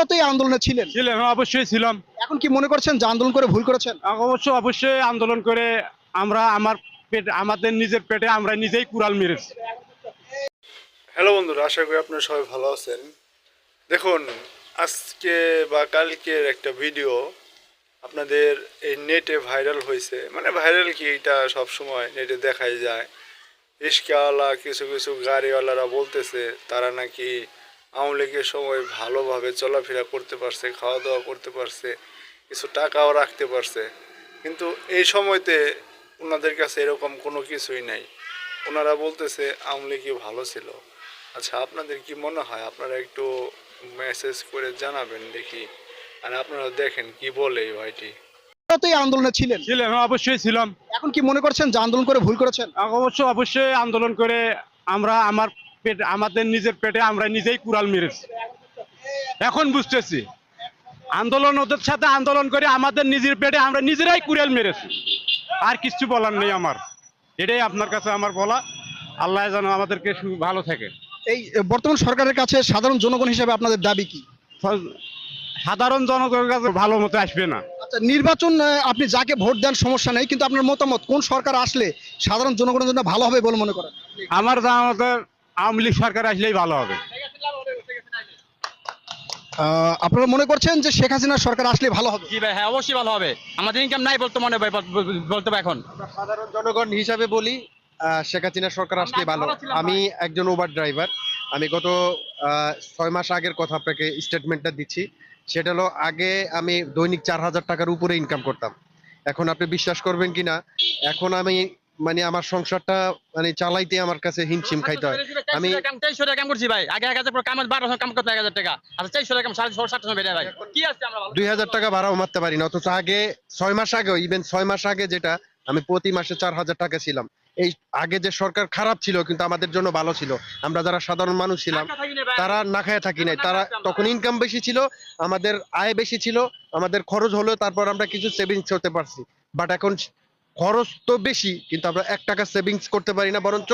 তো এই আন্দোলনে ছিলেন। হ্যাঁ, অবশ্যই ছিলাম। এখন কি মনে করছেন যে আন্দোলন করে ভুল করেছেন? অবশ্যই আন্দোলন করে আমরা আমাদের নিজের পেটে আমরা নিজেই কুড়াল মেরেছি। হ্যালো বন্ধুরা, আশা করি আপনারা সবাই ভালো আছেন। দেখুন, আজকে বা কালকের একটা ভিডিও আপনাদের এই নেটে ভাইরাল হয়েছে। মানে ভাইরাল কি, এটা সবসময় নেটে দেখাই যায়। রিক্সাওয়ালা কিছু কিছু গাড়িওয়ালারা বলতেছে তারা নাকি আওয়ামী লীগের সময় ভালোভাবে চলাফেরা করতে পারছে, খাওয়া দাওয়া করতে পারছে, কিছু টাকাও রাখতে পারছে। কিন্তু এই সময়তে ওনাদের কাছে এরকম কোনো কিছুই নাই। ওনারা বলতেছে আওয়ামী লীগই ভালো ছিল। আচ্ছা, আপনাদের কি মনে হয়? আপনারা একটু মেসেজ করে জানাবেন দেখি। আর আপনারা দেখেন কি বলে এই ভাইটি। তো এই আন্দোলনে ছিলেন। হ্যাঁ, অবশ্যই ছিলাম। এখন কি মনে করছেন যে আন্দোলন করে ভুল করেছেন? অবশ্যই আন্দোলন করে আমরা আমাদের নিজের পেটে আমরা নিজেই কুড়াল মেরেছি। এখন বুঝতেছি আন্দোলন, ওদের সাথে আন্দোলন করে আমাদের নিজের পেটে আমরা নিজেরাই কুড়াল মেরেছি। আর কিছু বলার নেই আমার। এটাই আপনার কাছে আমার বলা। আল্লাহ যেন আমাদেরকে ভালো থাকে। এই বর্তমান সরকারের কাছে সাধারণ জনগণ হিসেবে আপনাদের দাবি কি? সাধারণ জনগণের কাছে ভালো মতো আসবে না। আচ্ছা, নির্বাচন আপনি যাকে ভোট দেন সমস্যা নেই, কিন্তু আপনার মতামত কোন সরকার আসলে সাধারণ জনগণের জন্য ভালো হবে বলে মনে করেন? আমার জানাতে আওয়ামী লীগ সরকার আসলেই ভালো হবে। আপনারা মনে করছেন যে শেখ হাসিনা সরকার আসলে ভালো হবে? জি ভাই, হ্যাঁ অবশ্যই ভালো হবে। আমাদের ইনকাম নাই বলতে মনে ভাই বলতে হবে এখন। সাধারণ জনগণ হিসাবে বলি, শেখ হাসিনা সরকার আসলে ভালো। আমি একজন উবার ড্রাইভার। আমি গত 6 মাস আগের কথা আপনাকে স্টেটমেন্টটা দিচ্ছি। সেটা হলো, আগে আমি দৈনিক 4,000 টাকার উপরে ইনকাম করতাম। এখন আপনি বিশ্বাস করবেন কিনা, এখন আমি মানে আমার সংসারটা মানে চালাইতে আমার কাছে হিমশিম খাইতে হয়। আমি 2300 টাকা কাম করছি ভাই। আগে 1000 পর কাম 1200 কাম করতে 1000 টাকা। আচ্ছা 2300 টাকা 750 বেড়ে ভাই। কি আছে আমরা ভালো? 2,000 টাকা ভাড়াও মারতে পারি না। অথচ আগে 6 মাস আগে, ইভেন 6 মাস আগে যেটা, আমি প্রতি মাসে 4,000 টাকা ছিলাম। এই আগে যে সরকার খারাপ ছিল কিন্তু আমাদের জন্য ভালো ছিল। আমরা যারা সাধারণ মানুষ ছিলাম তারা না খায় থাকি নাই। তারা তখন ইনকাম বেশি ছিল, আমাদের আয় বেশি ছিল, আমাদের খরচ হলো, তারপর আমরা কিছু সেভিংস করতে পারছি। বাট এখন খরচ তো বেশি, কিন্তু আমরা 1 টাকা সেভিংস করতে পারি না, বরঞ্চ